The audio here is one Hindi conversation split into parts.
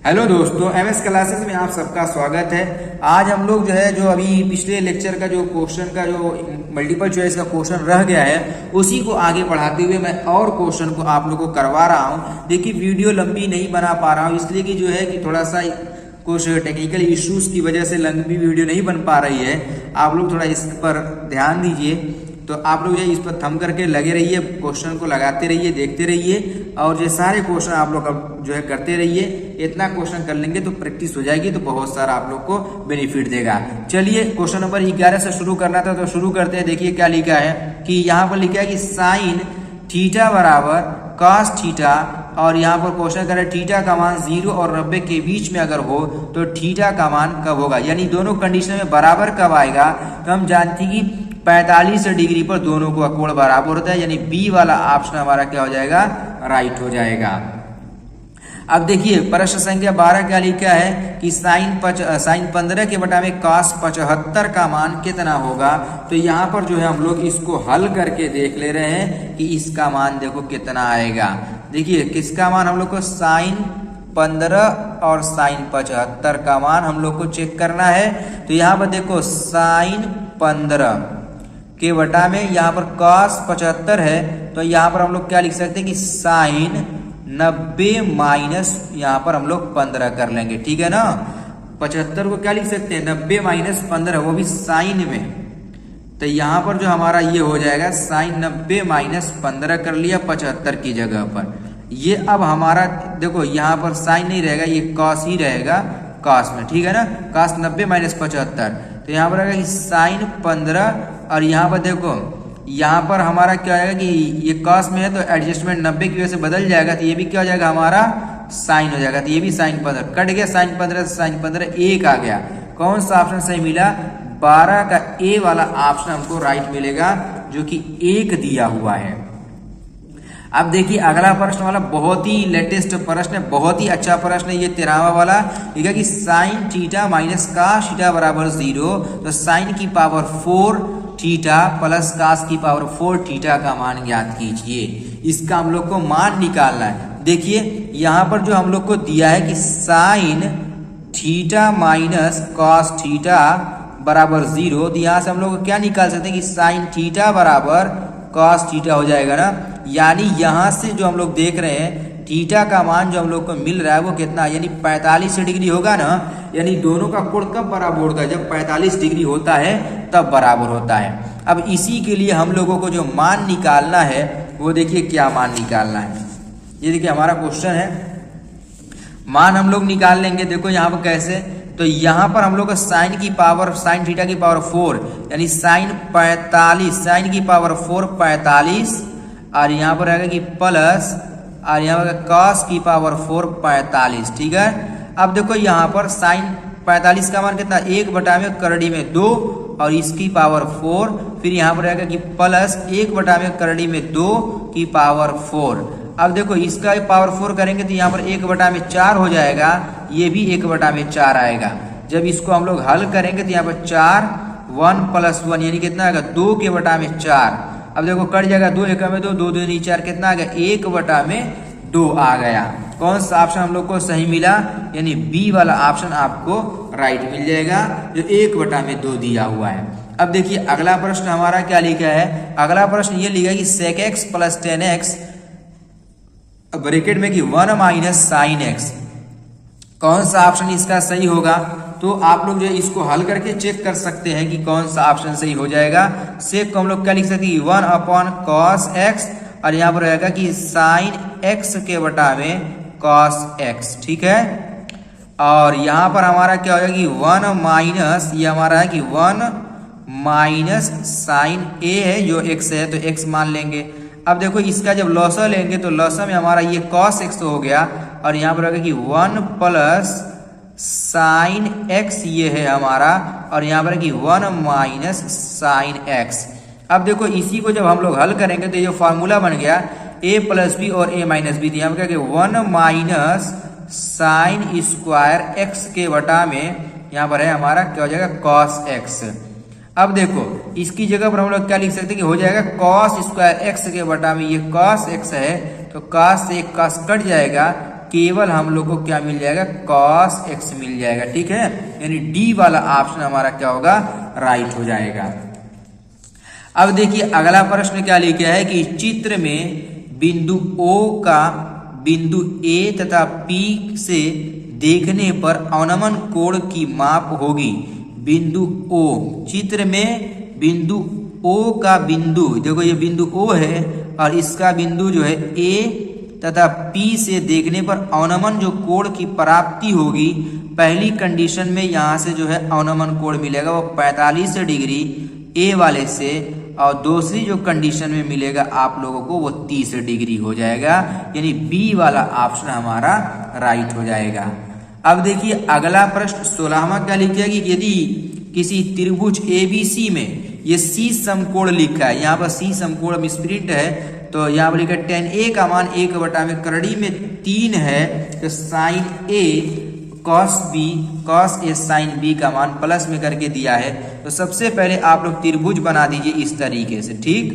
हेलो दोस्तों, एमएस क्लासेस में आप सबका स्वागत है। आज हम लोग जो अभी पिछले लेक्चर का जो क्वेश्चन का जो मल्टीपल चॉइस का क्वेश्चन रह गया है उसी को आगे बढ़ाते हुए मैं और क्वेश्चन को आप लोग को करवा रहा हूं। देखिए वीडियो लंबी नहीं बना पा रहा हूं इसलिए कि जो है कि थोड़ा सा कुछ टेक्निकल इश्यूज की वजह से लंबी वीडियो नहीं बन पा रही है। आप लोग थोड़ा इस पर ध्यान दीजिए। तो आप लोग जो है इस पर थम करके लगे रहिए, क्वेश्चन को लगाते रहिए, देखते रहिए और ये सारे क्वेश्चन आप लोग अब जो है करते रहिए। इतना क्वेश्चन कर लेंगे तो प्रैक्टिस हो जाएगी, तो बहुत सारा आप लोग को बेनिफिट देगा। चलिए क्वेश्चन नंबर 11 से शुरू करना था तो शुरू करते हैं। देखिए क्या लिखा है कि यहाँ पर लिखा है कि साइन थीटा बराबर कॉस थीटा, और यहाँ पर क्वेश्चन कर रहे हैं थीटा का मान 0 और 90 के बीच में अगर हो तो थीटा का मान कब होगा, यानी दोनों कंडीशन में बराबर कब आएगा। तो हम जानते हैं कि 45 डिग्री पर दोनों का कोण बराबर होता है, यानी बी वाला ऑप्शन हमारा क्या हो जाएगा, राइट हो जाएगा। अब देखिए प्रश्न संख्या 12 क्या लिखा है कि साइन 15 के बटा में cos 75 का मान कितना होगा। तो यहाँ पर जो है हम लोग इसको हल करके देख ले रहे हैं कि इसका मान देखो कितना आएगा। देखिए किसका मान हम लोग को साइन 15 और साइन 75 का मान हम लोग को चेक करना है। तो यहाँ पर देखो साइन 15 के बटा में यहाँ पर cos 75 है, तो यहाँ पर हम लोग क्या लिख सकते हैं कि साइन 90 माइनस यहाँ पर हम लोग 15 कर लेंगे, ठीक है ना। 75 को क्या लिख सकते हैं 90 माइनस 15, वो भी साइन में। तो यहाँ पर जो हमारा ये हो जाएगा साइन 90 माइनस 15 कर लिया 75 की जगह पर। ये अब हमारा देखो यहाँ पर साइन नहीं रहेगा, ये कॉस ही रहेगा कॉस में, ठीक है ना। कॉस 90 माइनस 75, तो यहाँ पर आएगा कि साइन 15, और यहाँ पर देखो यहाँ पर हमारा क्या आएगा कि ये कॉस में है तो एडजस्टमेंट 90 की वजह से बदल जाएगा, तो ये भी क्या हो जाएगा हमारा साइन हो जाएगा। तो ये भी साइन 15 कट गया, साइन 15 से साइन 15 1 आ गया। कौन सा ऑप्शन सही मिला, 12 का ए वाला ऑप्शन हमको राइट मिलेगा जो कि 1 दिया हुआ है। अब देखिए अगला प्रश्न वाला बहुत ही लेटेस्ट प्रश्न है, बहुत ही अच्छा प्रश्न है ये 13वां वाला। ठीक है कि sine theta minus cos theta बराबर 0, तो साइन की पावर 4 थीटा प्लस cos की पावर 4 थीटा का मान ज्ञात कीजिए। इसका हम लोग को मान निकालना है। देखिए यहाँ पर जो हम लोग को दिया है कि sine theta minus cos theta बराबर 0, तो यहाँ से हम लोग क्या निकाल सकते हैं कि साइन थीटा बराबर cos थीटा हो जाएगा ना। यानी यहाँ से जो हम लोग देख रहे हैं थीटा का मान जो हम लोग को मिल रहा है वो कितना, यानी 45 डिग्री होगा ना। यानी दोनों का कोण कब बराबर होता है, जब 45 डिग्री होता है तब बराबर होता है। अब इसी के लिए हम लोगों को जो मान निकालना है वो देखिए क्या मान निकालना है। ये देखिए हमारा क्वेश्चन है, मान हम लोग निकाल लेंगे। देखो यहाँ पर कैसे, तो यहाँ पर हम लोग साइन की पावर साइन थीटा की पावर 4 यानी साइन 45, साइन की पावर 4 45, और यहाँ पर आएगा कि प्लस, और यहाँ पर cos की पावर 4 45, ठीक है। अब देखो यहाँ पर साइन 45 का मान कितना, 1 बटा में करड़ी में 2 और इसकी पावर 4, फिर यहाँ पर आएगा कि प्लस 1 बटा में करड़ी में 2 की पावर 4। अब देखो इसका पावर 4 करेंगे तो यहाँ पर 1 बटा में 4 हो जाएगा, ये भी 1 बटा में 4 आएगा। जब इसको हम लोग हल करेंगे तो यहाँ पर 4 1 प्लस 1 यानी कितना आएगा 2 के बटा में 4। अब देखो कट जाएगा 2 एक में 2, 2 2 नहीं 4, कितना आ गया 1 बटा में 2 आ गया। कौन सा ऑप्शन हम लोग को सही मिला, यानी बी वाला ऑप्शन आपको राइट मिल जाएगा जो 1 बटा में 2 दिया हुआ है। अब देखिए अगला प्रश्न हमारा क्या लिखा है। अगला प्रश्न ये लिखा है कि sec x plus 10x bracket में कि 1 माइनस साइन एक्स। कौन सा ऑप्शन इसका सही होगा, तो आप लोग जो है इसको हल करके चेक कर सकते हैं कि कौन सा ऑप्शन सही हो जाएगा। सेक को हम लोग क्या लिख सकते हैं 1 अपॉन cos x, और यहाँ पर रहेगा कि साइन x के बटा में cos x, ठीक है। और यहाँ पर हमारा क्या हो जाएगा कि 1 माइनस, ये हमारा है कि 1 माइनस साइन a है जो x है तो x मान लेंगे। अब देखो इसका जब लॉसा लेंगे तो लॉसा में हमारा ये cos x हो गया, और यहाँ पर रहेगा कि 1 प्लस साइन x ये है हमारा, और यहाँ पर कि 1 माइनस साइन x। अब देखो इसी को जब हम लोग हल करेंगे तो ये फॉर्मूला बन गया a प्लस बी और a माइनस बी। यहाँ पर क्या 1 माइनस साइन स्क्वायर x के बटा में यहाँ पर है हमारा क्या हो जाएगा cos x। अब देखो इसकी जगह पर हम लोग क्या लिख सकते हैं कि हो जाएगा cos स्क्वायर x के बटा में ये cos x है, तो cos से एक cos कट जाएगा, केवल हम लोग को क्या मिल जाएगा, cos x मिल जाएगा। ठीक है, यानी डी वाला ऑप्शन हमारा क्या होगा, राइट हो जाएगा। अब देखिए अगला प्रश्न क्या लिखा है कि चित्र में बिंदु O का बिंदु A तथा P से देखने पर अवनमन कोण की माप होगी। बिंदु O, चित्र में बिंदु O का बिंदु, देखो ये बिंदु O है और इसका बिंदु जो है A तथा P से देखने पर अवनमन जो कोण की प्राप्ति होगी, पहली कंडीशन में यहाँ से जो है अवनमन कोण मिलेगा वो 45 डिग्री A वाले से, और दूसरी जो कंडीशन में मिलेगा आप लोगों को वो 30 डिग्री हो जाएगा, यानी बी वाला ऑप्शन हमारा राइट हो जाएगा। अब देखिए अगला प्रश्न 16वां क्या लिखा है कि यदि किसी त्रिभुज ABC में ये C समकोण लिखा है, यहाँ पर C समकोण मिसप्रिंट है, तो यहाँ पर लिखा है tan A का मान 1 में करड़ी में 3 है, तो sin A cos B cos A sin B का मान प्लस में करके दिया है। तो सबसे पहले आप लोग त्रिभुज बना दीजिए इस तरीके से। ठीक,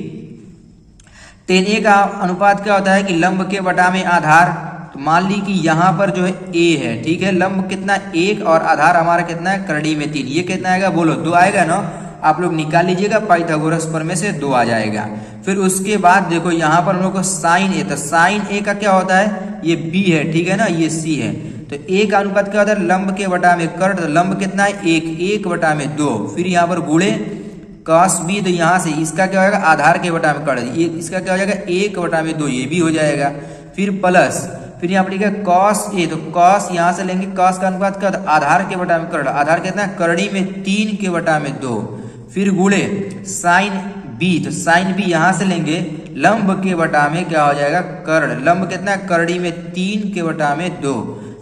tan A का अनुपात क्या होता है कि लंब के बटा में आधार, तो मान ली कि यहाँ पर जो है A है, ठीक है, लंब कितना 1 और आधार हमारा कितना है करड़ी में 3, ये कितना आएगा बोलो, 2 आएगा ना, आप लोग निकाल लीजिएगा, पाइथागोरस प्रमेय से 2 आ जाएगा। फिर उसके बाद देखो यहाँ पर हम लोग को साइन A, तो साइन A का क्या होता है, ये B है, ठीक है ना, ये C है, तो A का अनुपात क्या होता है लंब के बटा में कर्ण, तो लंब कितना है 1 बटा में 2, फिर यहाँ पर गुणे cos B, तो यहाँ से इसका क्या होगा आधार के बटा में कर्ण, ये इसका क्या हो जाएगा 1 बटा में 2, ये भी हो जाएगा, फिर प्लस, फिर यहाँ पर लिखा है cos A, तो cos यहाँ से लेंगे, cos का अनुपात क्या होता है आधार के बटा में कर्ण, आधार कितना है करड़ी में 3 के बटा में 2, फिर गुणे sin B, तो sin B यहाँ से लेंगे लंब के बटा में क्या हो जाएगा कर्ण, लंब कितना है करड़ी में 3 के बटा में 2।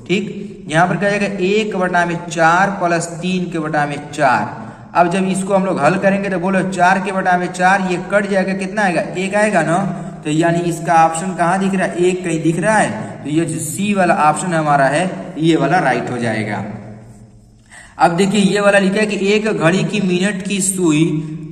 ठीक, यहाँ पर क्या जाएगा 1 बटा में 4 प्लस 3 के बटा में 4। अब जब इसको हम लोग हल करेंगे तो बोलो 4 के बटा में 4, ये कट जाएगा, कितना आएगा 1 आएगा ना, तो यानी इसका ऑप्शन कहाँ दिख रहा है 1 कहीं दिख रहा है, तो ये जो सी वाला ऑप्शन हमारा है ये वाला राइट हो जाएगा। अब देखिए ये वाला लिखा है कि एक घड़ी की मिनट की सुई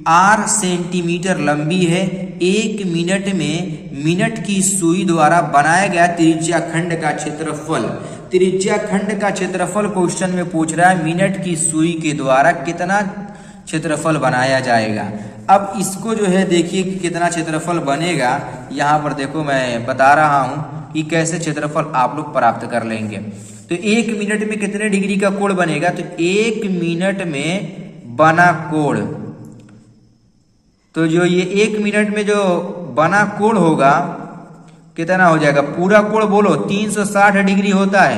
8 सेंटीमीटर लंबी है, 1 मिनट में मिनट की सुई द्वारा बनाया गया त्रिज्या खंड का क्षेत्रफल, त्रिज्या खंड का क्षेत्रफल क्वेश्चन में पूछ रहा है मिनट की सुई के द्वारा कितना क्षेत्रफल बनाया जाएगा। अब इसको जो है देखिए कि कितना क्षेत्रफल बनेगा, यहाँ पर देखो मैं बता रहा हूँ कि कैसे क्षेत्रफल आप लोग प्राप्त कर लेंगे। तो 1 मिनट में कितने डिग्री का कोण बनेगा, तो 1 मिनट में बना कोण, तो जो ये 1 मिनट में जो बना कोण होगा कितना हो जाएगा, पूरा कोण बोलो 360 डिग्री होता है,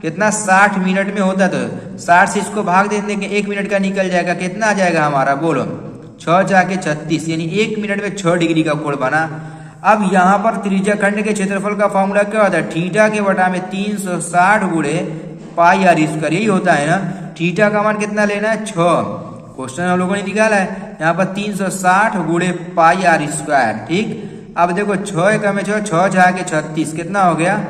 कितना 60 मिनट में होता है, तो 60 से इसको भाग दे देंगे 1 मिनट का निकल जाएगा, कितना आ जाएगा हमारा बोलो 6 जाके 36, यानी 1 मिनट में 6 डिग्री का कोण बना। अब यहाँ पर त्रिज्या खंड के क्षेत्रफल का फॉर्मूला क्या होता है, थीटा के बटा में 360 गुणे पाई आर स्क्वायर, यही होता है ना। थीटा का मान कितना लेना है 6, क्वेश्चन हम लोगों ने निकाला है, यहाँ पर 360 गुणे पाई आर स्क्वायर। ठीक, अब देखो 6 का में 6 जाके 36, कितना हो गया,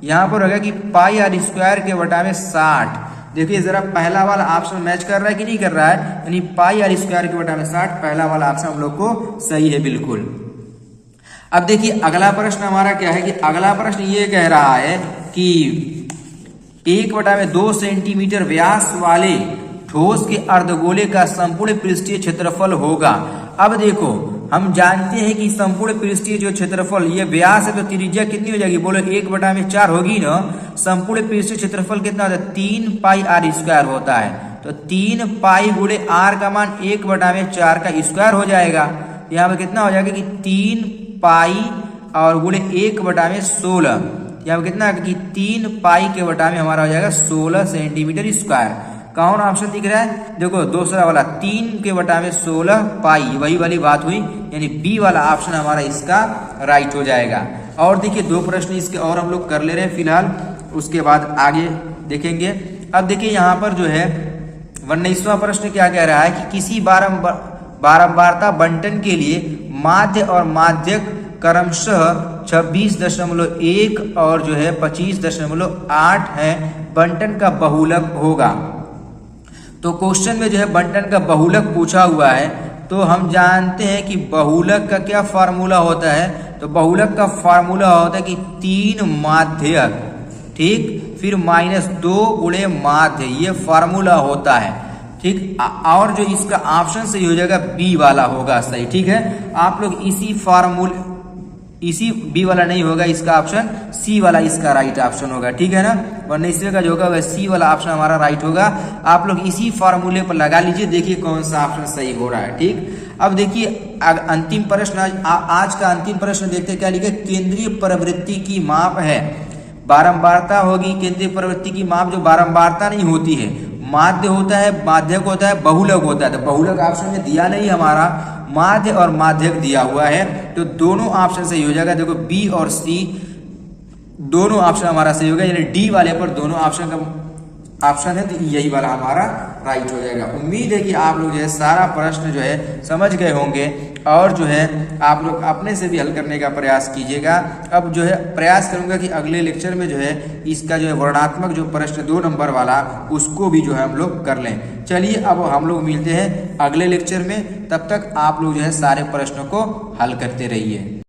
यहाँ पर हो गया कि पाई आर स्क्वायर के बटा में 60। देखिए जरा पहला वाला ऑप्शन मैच कर रहा है कि नहीं कर रहा है, यानी पाई आर स्क्वायर के बटा में 60, पहला वाला ऑप्शन हम लोग को सही है बिल्कुल। अब देखिए अगला प्रश्न हमारा क्या है कि अगला प्रश्न ये कह रहा है कि 1/2 सेंटीमीटर व्यास वाले ठोस के अर्धगोले का संपूर्ण पृष्ठीय क्षेत्रफल होगा। अब देखो हम जानते हैं कि संपूर्ण पृष्ठीय जो क्षेत्रफल ये व्यास है, तो त्रिज्या कितनी हो जाएगी बोलो 1/4 होगी ना। संपूर्ण पृष्ठीय क्षेत्रफल कितना होता है 3 पाई आर स्क्वायर होता है, तो 3 पाई गुणे आर का मान 1/4 का स्क्वायर हो जाएगा। यहाँ पर कितना हो जाएगा कि 3 पाई और गुणे 1/16, यहाँ पर कितना कि 3 पाई के बटा में हमारा हो जाएगा 16 सेंटीमीटर स्क्वायर। कौन ऑप्शन दिख रहा है, देखो दूसरा वाला 3 के बटा में 16 पाई, वही वाली बात हुई, यानी बी वाला ऑप्शन हमारा इसका राइट हो जाएगा। और देखिए 2 प्रश्न इसके और हम लोग कर ले रहे हैं फिलहाल, उसके बाद आगे देखेंगे। अब देखिए यहाँ पर जो है 19वां प्रश्न क्या कह रहा है कि किसी बारंबारता बंटन के लिए माध्य और माध्यक क्रमशः 26.1 और जो है 25.8 है, बंटन का बहुलक होगा। तो क्वेश्चन में जो है बंटन का बहुलक पूछा हुआ है, तो हम जानते हैं कि बहुलक का क्या फार्मूला होता है, तो बहुलक का फार्मूला होता है कि 3 माध्यक ठीक। फिर -2 गुणे माध्य, ये फार्मूला होता है, ठीक। और जो इसका ऑप्शन सही हो जाएगा बी वाला होगा सही, ठीक है। आप लोग इसी बी वाला नहीं होगा, इसका ऑप्शन सी वाला इसका राइट ऑप्शन होगा, ठीक है ना। वरना इसमें का जो होगा वह सी वाला ऑप्शन हमारा राइट होगा। आप लोग इसी फार्मूले पर लगा लीजिए, देखिए कौन सा ऑप्शन सही हो रहा है, ठीक। अब देखिए अंतिम प्रश्न, आज का अंतिम प्रश्न देखते क्या लिखे, केंद्रीय प्रवृत्ति की माप है, बारंबारता होगी। केंद्रीय प्रवृत्ति की माप जो बारंबारता नहीं होती है, माध्य होता है, माध्यक होता है, बहुलक होता है। तो बहुलक ऑप्शन में दिया नहीं हमारा, माध्य और माध्यक दिया हुआ है, तो दोनों ऑप्शन सही हो जाएगा। देखो बी और सी दोनों ऑप्शन हमारा सही होगा, यानी डी वाले पर दोनों ऑप्शन का ऑप्शन है, तो यही वाला हमारा राइट हो जाएगा। उम्मीद है कि आप लोग जो है सारा प्रश्न जो है समझ गए होंगे, और जो है आप लोग अपने से भी हल करने का प्रयास कीजिएगा। अब जो है प्रयास करूंगा कि अगले लेक्चर में जो है इसका जो है वर्णनात्मक जो प्रश्न 2 नंबर वाला, उसको भी जो है हम लोग कर लें। चलिए अब हम लोग मिलते हैं अगले लेक्चर में, तब तक आप लोग जो है सारे प्रश्नों को हल करते रहिए।